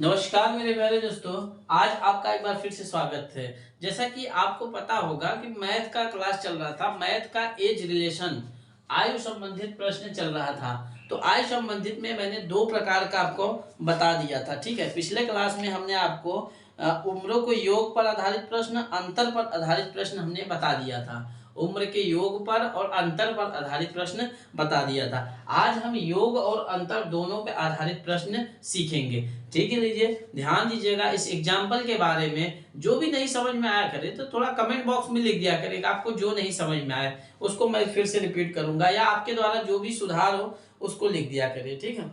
नमस्कार मेरे प्यारे दोस्तों। आज आपका एक बार फिर से स्वागत है। जैसा कि आपको पता होगा कि मैथ का क्लास चल रहा था, मैथ का एज रिलेशन आयु संबंधित प्रश्न चल रहा था। तो आयु संबंधित में मैंने दो प्रकार का आपको बता दिया था। ठीक है, पिछले क्लास में हमने आपको उम्रों को योग पर आधारित प्रश्न, अंतर पर आधारित प्रश्न हमने बता दिया था। उम्र के योग पर और अंतर पर आधारित प्रश्न बता दिया था। आज हम योग और अंतर दोनों पर आधारित प्रश्न सीखेंगे। ठीक है, लीजिए ध्यान दीजिएगा। इस एग्जाम्पल के बारे में जो भी नहीं समझ में आया करे तो थोड़ा कमेंट बॉक्स में लिख दिया करेगा। आपको जो नहीं समझ में आया उसको मैं फिर से रिपीट करूंगा, या आपके द्वारा जो भी सुधार हो उसको लिख दिया करिए। ठीक है,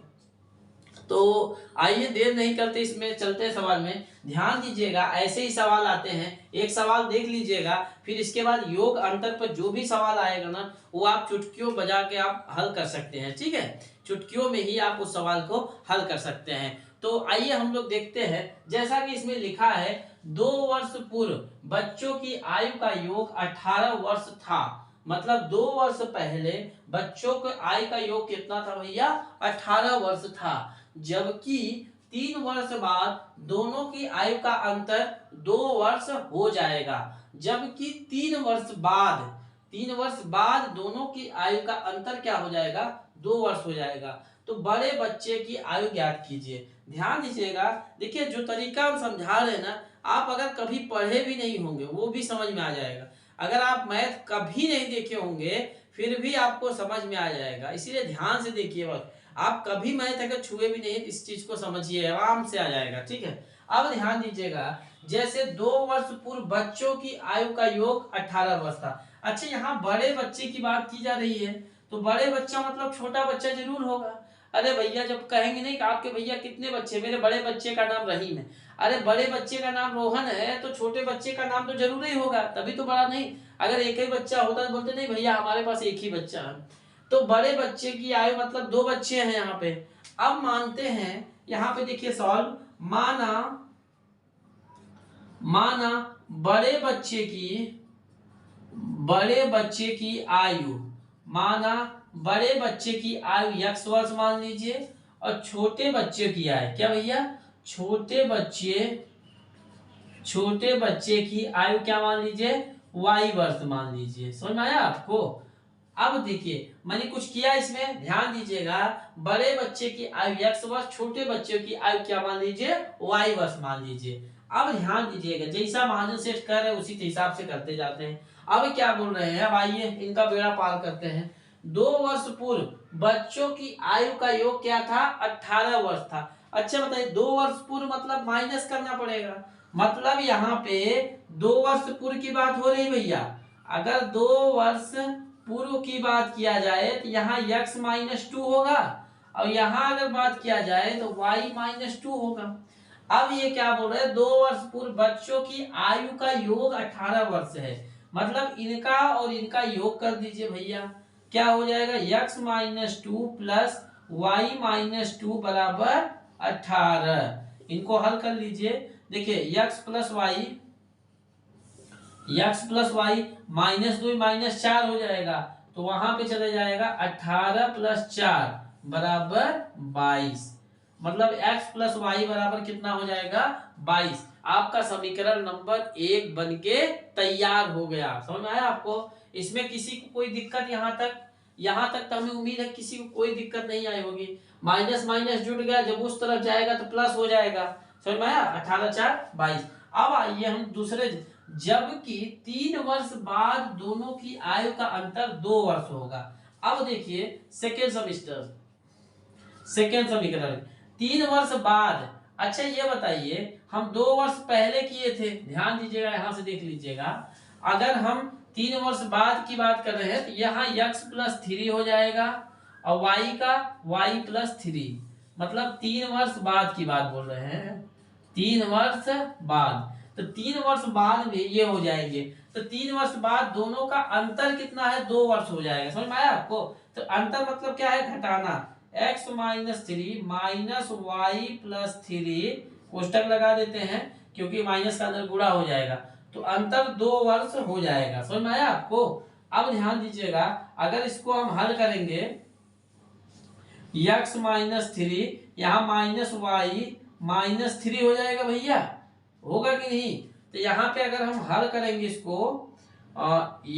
तो आइए देर नहीं करते, इसमें चलते हैं सवाल में। ध्यान दीजिएगा, ऐसे ही सवाल आते हैं। एक सवाल देख लीजिएगा, फिर इसके बाद योग अंतर पर जो भी सवाल आएगा ना, वो आप चुटकियों बजा के आप हल कर सकते हैं। ठीक है, चुटकियों में ही आप उस सवाल को हल कर सकते हैं। तो आइए हम लोग देखते हैं। जैसा कि इसमें लिखा है, 2 वर्ष पूर्व बच्चों की आयु का योग 18 वर्ष था। मतलब 2 वर्ष पहले बच्चों के आयु का योग कितना था भैया? 18 वर्ष था। जबकि 3 वर्ष बाद दोनों की आयु का अंतर 2 वर्ष हो जाएगा। जबकि 3 वर्ष बाद दोनों की आयु का अंतर क्या हो जाएगा? 2 वर्ष हो जाएगा। तो बड़े बच्चे की आयु ज्ञात कीजिए। ध्यान दीजिएगा, देखिए जो तरीका हम समझा रहे हैं ना, आप अगर कभी पढ़े भी नहीं होंगे वो भी समझ में आ जाएगा। अगर आप मैथ कभी नहीं देखे होंगे फिर भी आपको समझ में आ जाएगा। इसीलिए ध्यान से देखिए, बस आप कभी मैथ अगर छुए भी नहीं, इस चीज को समझिए, आराम से आ जाएगा। ठीक है, अब ध्यान दीजिएगा। जैसे 2 वर्ष पूर्व बच्चों की आयु का योग 18 वर्ष था। अच्छा, यहाँ बड़े बच्चे की बात की जा रही है, तो बड़े बच्चा मतलब छोटा बच्चा जरूर होगा। अरे भैया, जब कहेंगे नहीं कि आपके भैया कितने बच्चे, मेरे बड़े बच्चे का नाम रहीम है। अरे बड़े बच्चे का नाम रोहन है, तो छोटे बच्चे का नाम तो जरूर ही होगा, तभी तो बड़ा नहीं। अगर एक ही बच्चा होता तो बोलते नहीं भैया हमारे पास एक ही बच्चा है। तो बड़े बच्चे की आयु मतलब 2 बच्चे हैं यहाँ पे। अब मानते हैं, यहाँ पे देखिए सॉल्व, माना माना बड़े बच्चे की आयु, माना बड़े बच्चे की आयु x वर्ष मान लीजिए, और छोटे बच्चे की आयु क्या भैया? छोटे बच्चे की आयु क्या मान लीजिए? y वर्ष मान लीजिए। समझ में आया आपको? अब देखिए मैंने कुछ किया इसमें, ध्यान दीजिएगा। बड़े बच्चे की आयु x वर्ष, छोटे बच्चे की आयु क्या मान लीजिए? y वर्ष मान लीजिए। अब ध्यान दीजिएगा, जैसा महाजन सेठ कर रहे हैं उसी हिसाब से करते जाते हैं। अब क्या बोल रहे हैं, अब आइए इनका बेड़ा पार करते हैं। 2 वर्ष पूर्व बच्चों की आयु का योग क्या था? 18 वर्ष था। अच्छा बताइए, 2 वर्ष पूर्व मतलब माइनस करना पड़ेगा। मतलब यहाँ पे 2 वर्ष पूर्व की बात हो रही भैया। अगर 2 वर्ष पूर्व की बात किया जाए तो यहाँ x-2 होगा, और यहाँ अगर बात किया जाए तो y-2 होगा। अब ये क्या बोल रहे हैं? 2 वर्ष पूर्व बच्चों की आयु का योग 18 वर्ष है। मतलब इनका और इनका योग कर दीजिए भैया, क्या हो जाएगा? x-2 प्लस y-2 बराबर 18। इनको हल कर लीजिए। देखिए x+y -2 -4 हो जाएगा, तो वहां पे चले जाएगा 18 + 4 बराबर 22। मतलब x+y बराबर कितना हो जाएगा? 22। आपका समीकरण नंबर 1 बनके तैयार हो गया। समझ में आया आपको? इसमें किसी को कोई दिक्कत? यहाँ तक तो हमें उम्मीद है किसी को कोई दिक्कत नहीं आई होगी। माइनस माइनस जुड़ गया, जब उस तरफ जाएगा तो प्लस हो जाएगा। समझ में आया? 18 4 22। अब आइए हम दूसरे, जबकि 3 वर्ष बाद दोनों की आयु का अंतर 2 वर्ष होगा। अब देखिए सेकेंड समीकरण, 3 वर्ष बाद। अच्छा ये बताइए, हम 2 वर्ष पहले किए थे, ध्यान दीजिएगा, यहां से देख लीजिएगा। अगर हम 3 वर्ष बाद की बात कर रहे हैं तो यहाँ x+3 हो जाएगा, और y का y+3। मतलब 3 वर्ष बाद की बात बोल रहे हैं, 3 वर्ष बाद। तो 3 वर्ष बाद में ये हो जाएंगे, तो 3 वर्ष बाद दोनों का अंतर कितना है? 2 वर्ष हो जाएगा। समझ में आया आपको? तो अंतर मतलब क्या है? घटाना। x-3 -y+3 कोष्टक लगा देते हैं, क्योंकि माइनस का अंदर गुणा हो जाएगा, तो अंतर 2 वर्ष हो जाएगा। समझ में आया आपको? अब ध्यान दीजिएगा, अगर इसको हम हल करेंगे, x-3 यहाँ -y -3 हो जाएगा भैया, होगा कि नहीं? तो यहाँ पे अगर हम हल करेंगे इसको,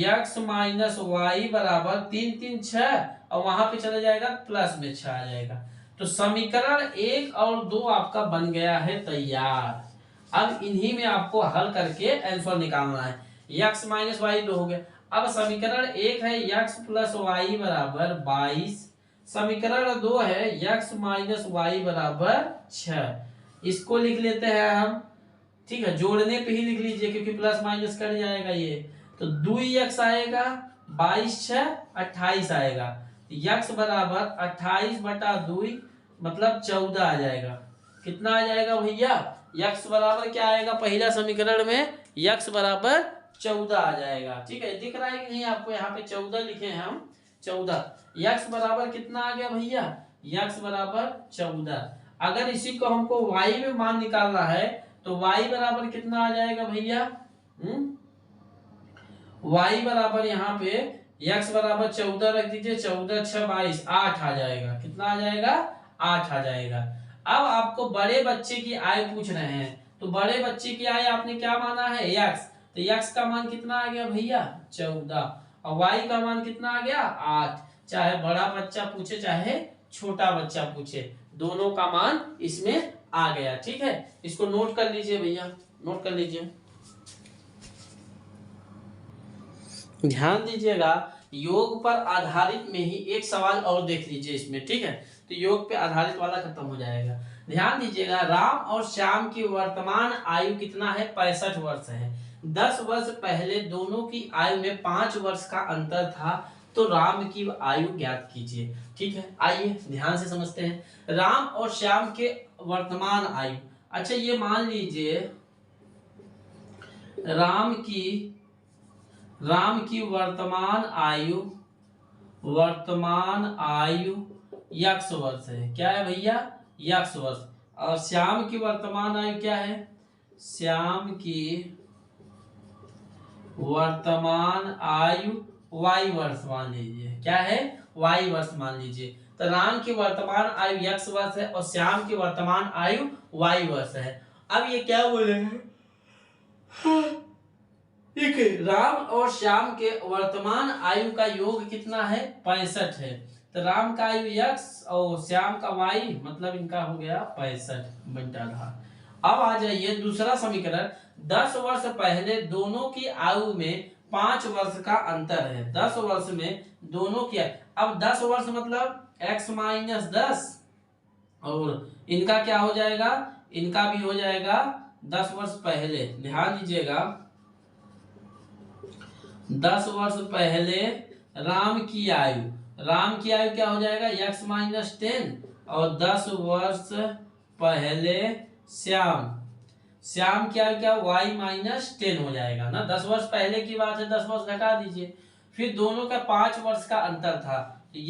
x माइनस वाई बराबर 3 3 6, और वहां पे चला जाएगा प्लस में 6 आ जाएगा। तो समीकरण 1 और 2 आपका बन गया है तैयार। अब इन्हीं में आपको हल करके आंसर निकालना है। x माइनस वाई 2 हो गया। अब समीकरण 1 है x प्लस वाई बराबर 22, समीकरण 2 है x माइनस वाई बराबर 6। इसको लिख लेते हैं हम, ठीक है, जोड़ने पे ही लिख लीजिए क्योंकि प्लस माइनस कर जाएगा ये। तो 2x आएगा, 22 6 28 आएगा। x बराबर 28 बटा 2 मतलब 14 आ जाएगा। कितना आ जाएगा भैया? x बराबर क्या आएगा पहला समीकरण में? x बराबर 14 आ जाएगा। ठीक है, दिख रहा है कि नहीं आपको? यहाँ पे 14 लिखे हैं हम, 14। x बराबर कितना आ गया भैया? x बराबर 14। अगर इसी को हमको y में मान निकालना है तो y बराबर कितना आ जाएगा भैया? y बराबर यहाँ पे x बराबर 14 रख दीजिए, 14 6 22, 8 आ जाएगा। कितना आ जाएगा? 8 आ जाएगा। अब आपको बड़े बच्चे की आयु पूछ रहे हैं, तो बड़े बच्चे की आयु आपने क्या माना है? x। तो x का मान कितना आ गया भैया? 14। और y का मान कितना आ गया? 8। चाहे बड़ा बच्चा पूछे चाहे छोटा बच्चा पूछे, दोनों का मान इसमें आ गया। ठीक है, इसको नोट कर लीजिए भैया, नोट कर लीजिए, ध्यान दीजिएगा। योग पर आधारित में ही एक सवाल और देख लीजिए इसमें, ठीक है? तो योग पे आधारित वाला खत्म हो जाएगा। ध्यान दीजिएगा, राम और श्याम की वर्तमान आयु कितना है? 65 वर्ष है। 10 वर्ष पहले दोनों की आयु में 5 वर्ष का अंतर था, तो राम की आयु ज्ञात कीजिए। ठीक है, आइए ध्यान से समझते हैं। राम और श्याम के वर्तमान आयु, अच्छा ये मान लीजिए राम की वर्तमान आयु x वर्ष है। क्या है भैया? x वर्ष। और श्याम की वर्तमान आयु क्या है? श्याम की वर्तमान आयु y वर्ष मान लीजिए। क्या है? y वर्ष मान लीजिए। तो राम की वर्तमान आयु x वर्ष है और श्याम की वर्तमान आयु y वर्ष है। अब ये क्या बोले हैं? ठीक है, राम और श्याम के वर्तमान आयु का योग कितना है? 65 है। तो राम का आयु x और श्याम का y, मतलब इनका हो गया 65 बटा रहा। अब आ जाइए दूसरा समीकरण। 10 वर्ष पहले दोनों की आयु में 5 वर्ष का अंतर है। 10 वर्ष में दोनों की, अब 10 वर्ष मतलब x माइनस 10, और इनका क्या हो जाएगा? इनका भी हो जाएगा 10 वर्ष पहले। ध्यान दीजिएगा, 10 वर्ष पहले राम की आयु क्या हो जाएगा? x माइनस 10, और 10 वर्ष पहले श्याम की आयु क्या? y माइनस 10 हो जाएगा ना। 10 वर्ष पहले की बात है, 10 वर्ष घटा दीजिए। फिर दोनों का 5 वर्ष का अंतर था,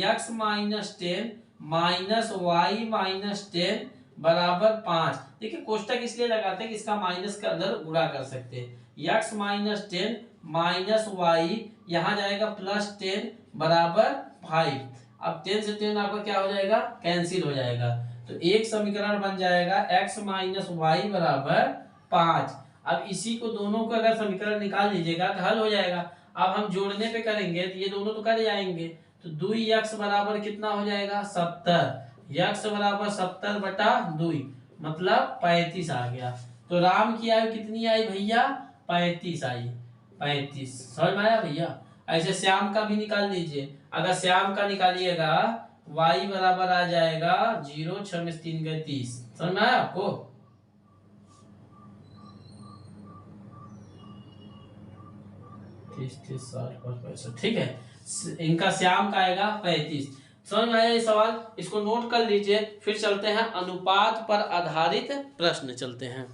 x minus 10 minus y minus 10 बराबर 5। देखिए कोष्टक इसलिए लगाते हैं कि इसका माइनस के अंदर गुणा कर सकते हैं। x माइनस 10 माइनस वाई, यहाँ जाएगा प्लस 10 बराबर 5। अब 10 से 10 आपका क्या हो जाएगा? कैंसिल हो जाएगा। तो एक समीकरण बन जाएगा x माइनस वाई बराबर 5। अब इसी को दोनों को अगर समीकरण निकाल लीजिएगा तो हल हो जाएगा। अब हम जोड़ने पे करेंगे तो ये दोनों तो कट जाएंगे, तो 2x बराबर कितना हो जाएगा? 70। x बराबर 70 बटा 2 मतलब 35 आ गया। तो राम की आयु कितनी आई भैया? 35 आई। 35 समझ में आया भैया? ऐसे श्याम का भी निकाल लीजिए। अगर श्याम का निकालिएगा y बराबर आ जाएगा 0, 6 में 3 गए 30। समझ में आया आपको? ठीक है, इनका श्याम का आएगा 35। समझ में आया ये सवाल? इसको नोट कर लीजिए। फिर चलते हैं अनुपात पर आधारित प्रश्न चलते हैं।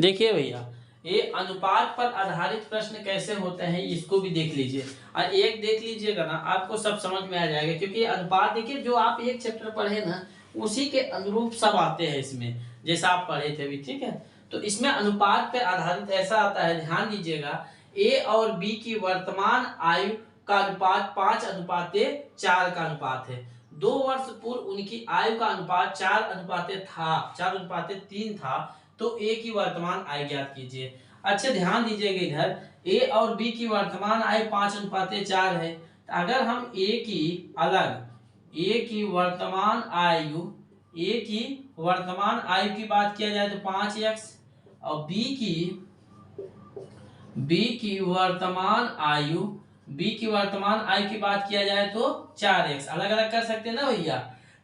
देखिए भैया, ये अनुपात पर आधारित प्रश्न कैसे होते हैं इसको भी देख लीजिए, और एक देख लीजिएगा ना आपको सब समझ में आ जाएगा। क्योंकि अनुपात देखिए जो आप एक चैप्टर पढ़े ना उसी के अनुरूप सब आते हैं इसमें, जैसा आप पढ़े थे अभी। ठीक है, तो इसमें अनुपात पर आधारित ऐसा आता है, ध्यान दीजिएगा, ए और बी की वर्तमान आयु का अनुपात 5:4 का अनुपात है। 2 वर्ष पूर्व उनकी आयु का अनुपात 4:3 था, तो ए की वर्तमान आयु ज्ञात कीजिए। अच्छा ध्यान दीजिएगा, इधर ए और बी की वर्तमान आयु 5:4 है। तो अगर हम ए की वर्तमान आयु की बात किया जाए तो 5x, और बी की वर्तमान आयु की बात किया जाए तो 4x, अलग अलग कर सकते हैं ना भैया।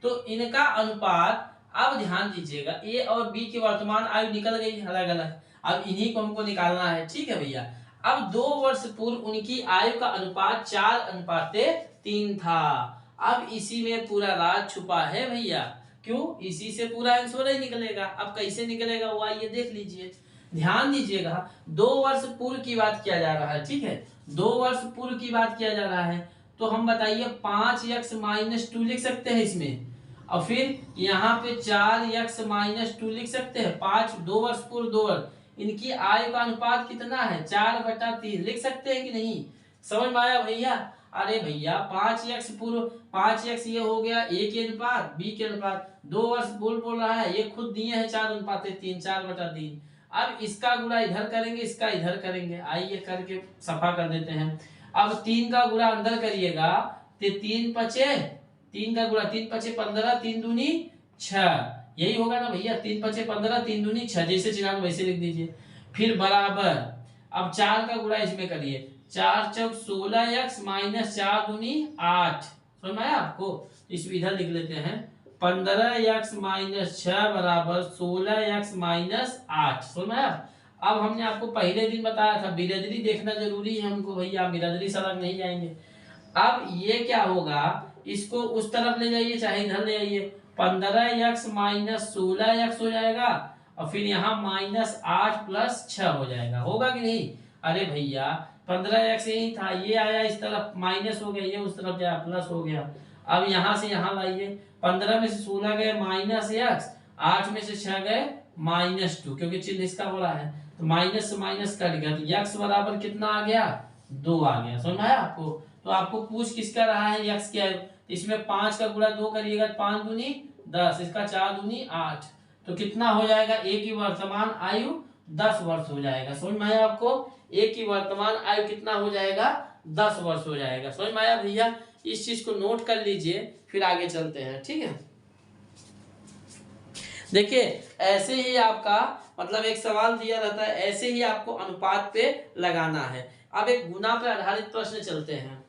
तो इनका अनुपात, अब ध्यान दीजिएगा, ए और बी की वर्तमान आयु निकल गई अलग अलग, अब इन्हीं को हमको निकालना है। ठीक है भैया। अब 2 वर्ष पूर्व उनकी आयु का अनुपात 4:3 था। अब इसी में पूरा राज छुपा है भैया। क्यों? इसी से पूरा आंसर ही निकलेगा। अब कैसे निकलेगा वो आइए देख लीजिए। ध्यान दीजिएगा, 2 वर्ष पूर्व की बात किया जा रहा है। ठीक है, 2 वर्ष पूर्व की बात किया जा रहा है, तो हम बताइए 5x-2 लिख सकते हैं इसमें, और फिर यहाँ पे 4x-2 लिख सकते हैं। 2 वर्ष पूर्व 2 वर्ष, इनकी आयु का अनुपात कितना है? 4/3 लिख सकते हैं कि नहीं? समझ में आया भैया? अरे भैया 5x पूर्व, 5x ये हो गया a के अनुपात b के अनुपात, 2 वर्ष पूर्व बोल रहा है, ये खुद दिए हैं 4:3, 4/3। अब इसका गुणा इधर करेंगे, इसका इधर करेंगे, आइए करके सफा कर देते हैं। अब 3 का गुणा अंदर करिएगा तो 3 का गुणा 3 पचे 15, 3 दूनी 6, यही होगा ना भैया। 3 पचे 15, 3 दूनी 6, जैसे चिन्ह वैसे लिख दीजिए। फिर बराबर, अब 4 का गुणा इसमें करिए, 4 चौक 16x - 4 दूनी 8, समझ में आया आपको? इसमें इधर लिख लेते हैं 15x - 6 बराबर 16x - 8, समझ में आया? अब हमने आपको पहले दिन बताया था बिरादरी देखना जरूरी है हमको भैया, बिरादरी सड़क नहीं जाएंगे। अब ये क्या होगा, इसको उस तरफ ले जाइए चाहे इधर ले आइए, 15x - 16x हो जाएगा, और फिर यहाँ -8 + 6 हो जाएगा। होगा कि नहीं? अरे भैया 15x यही था, ये आया इस तरफ माइनस हो गया, ये उस तरफ जाया प्लस हो गया। अब यहाँ से यहाँ लाइए, 15 में से 16 गए -x, 8 में से 6 गए -2, क्योंकि चिन्ह इसका बड़ा है, तो माइनस से माइनस कट गया, तो x बराबर कितना आ गया? 2 आ गया। समझ में आया आपको? तो आपको पूछ किसका रहा है? x क्या है? इसमें 5 का गुणा 2 करिएगा, 5 दूनी 10, इसका 4 दूनी 8, तो कितना हो जाएगा? a की वर्तमान आयु 10 वर्ष हो जाएगा। समझ में आया आपको? a की वर्तमान आयु कितना हो जाएगा? 10 वर्ष हो जाएगा। समझ में आया भैया? इस चीज को नोट कर लीजिए, फिर आगे चलते हैं। ठीक है, देखिए ऐसे ही आपका मतलब एक सवाल दिया रहता है, ऐसे ही आपको अनुपात पे लगाना है। अब एक गुना पर आधारित प्रश्न चलते हैं,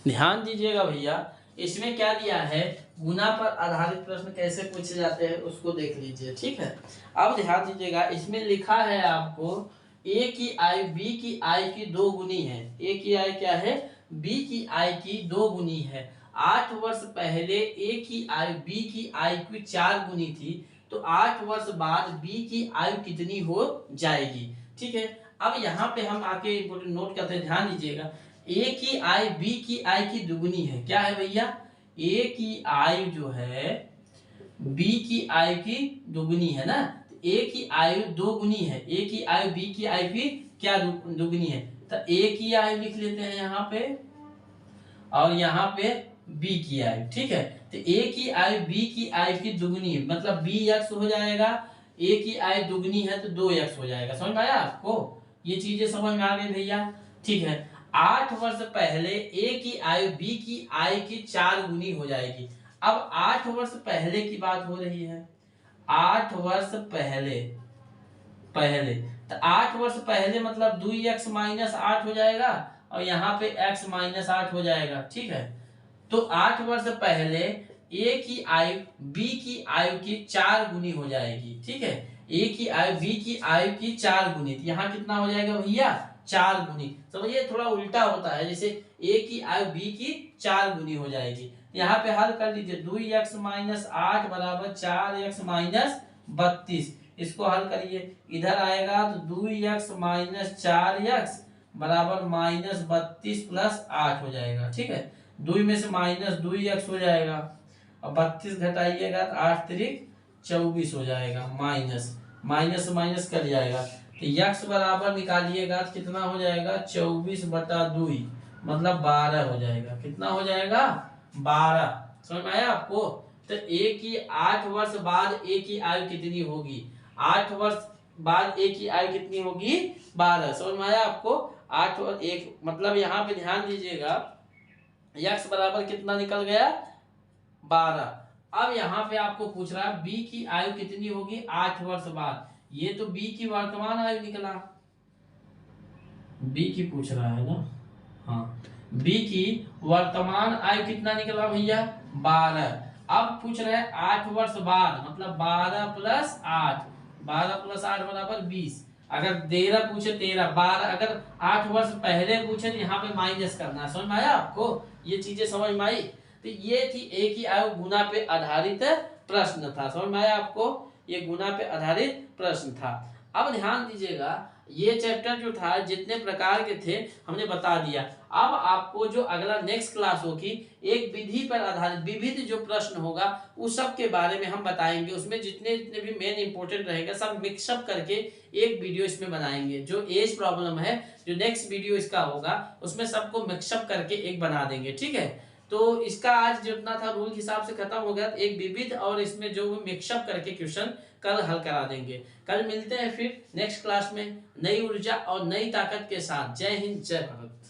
ध्यान दीजिएगा भैया। इसमें क्या दिया है, गुना पर आधारित प्रश्न कैसे पूछे जाते हैं उसको देख लीजिए। ठीक है, अब ध्यान दीजिएगा, इसमें लिखा है आपको a की आयु b की आयु की 2 गुनी है। a की आयु क्या है? b की आयु की 2 गुनी है। 8 वर्ष पहले a की आयु b की आयु की 4 गुनी थी, तो 8 वर्ष बाद b की आयु कितनी हो जाएगी? ठीक है, अब यहाँ पे हम आके नोट करते हैं, ध्यान दीजिएगा। a की आयु b की आयु की दुगुनी है। क्या है भैया? a की आयु जो है b की आयु की दुगुनी है ना, तो a की आयु 2 गुनी है। a की आयु b की आयु की क्या दुगुनी है? तो a की आयु लिख लेते हैं यहाँ पे, और यहाँ पे b की आयु। ठीक है, तो a की आयु b की आयु की दुगुनी है, मतलब bx हो जाएगा, a की आयु दुगुनी है तो 2x हो जाएगा। समझ में आया आपको? ये चीजें समझ में आ गई भैया? ठीक है, 8 वर्ष पहले a की आयु b की आयु की 4 गुनी हो जाएगी। अब 8 वर्ष पहले की बात हो रही है, 8 वर्ष पहले तो 8 वर्ष पहले मतलब 2x - 8 हो जाएगा, और यहाँ पे x - 8 हो जाएगा। ठीक है, तो 8 वर्ष पहले a की आयु b की आयु की 4 गुनी हो जाएगी। ठीक है, a की आयु b की आयु की 4 गुनी, तो यहाँ कितना हो जाएगा भैया? 4 गुनी। समझिए थोड़ा उल्टा होता है, जैसे a की आयु b की 4 गुनी हो जाएगी। यहाँ पे हल कर लीजिए, 2x - 8 बराबर 4x - 32, इसको हल करिए, इधर आएगा तो 2x - 4x बराबर -32 + 8 हो जाएगा। ठीक है, 2 में से -2x हो जाएगा, और 32 घटाइएगा तो 8 त्रिक 24 हो जाएगा, माइनस माइनस कर जाएगा, तो x बराबर निकालिएगा तो कितना हो जाएगा? 24/2, मतलब 12 हो जाएगा। कितना हो जाएगा? 12। समझ में आया आपको? तो ए की 8 वर्ष बाद ए की आयु कितनी होगी? 8 वर्ष बाद ए की आयु कितनी होगी? 12। समझ में आया आपको? 8 और 1 मतलब यहाँ पे ध्यान दीजिएगा, यक्स बराबर कितना निकल गया? 12। अब यहाँ पे आपको पूछ रहा है बी की आयु कितनी होगी 8 वर्ष बाद। ये तो बी की वर्तमान आयु निकला, बी की पूछ रहा है ना। हाँ, बी की वर्तमान आयु कितना निकला भैया? 12। अब पूछ रहे हैं 8 वर्ष बाद, मतलब 12 प्लस 8, 12 प्लस 8 बराबर 20। अगर 13 पूछे 13, 12 अगर 8 वर्ष पहले पूछे तो यहाँ पे माइनस करना है। समझ में आया आपको? ये चीजें समझ में आई? तो ये थी ए की आयु गुना पे आधारित प्रश्न था। समझ में आया आपको? ये गुना पे आधारित प्रश्न था। अब ध्यान दीजिएगा, ये चैप्टर जो था जितने प्रकार के थे हमने बता दिया। अब आपको जो अगला नेक्स्ट क्लास होगी, एक विधि पर आधारित विविध जो प्रश्न होगा उस सब के बारे में हम बताएंगे। उसमें जितने जितने भी मेन इंपॉर्टेंट रहेगा सब मिक्सअप करके एक वीडियो इसमें बनाएंगे। जो एज प्रॉब्लम है, जो नेक्स्ट वीडियो इसका होगा उसमें सबको मिक्सअप करके एक बना देंगे। ठीक है, तो इसका आज जितना था रूल के हिसाब से खत्म हो गया। एक विविध और इसमें जो मिक्सअप करके क्वेश्चन कल हल करा देंगे। कल मिलते हैं फिर नेक्स्ट क्लास में नई ऊर्जा और नई ताकत के साथ। जय हिंद, जय भारत।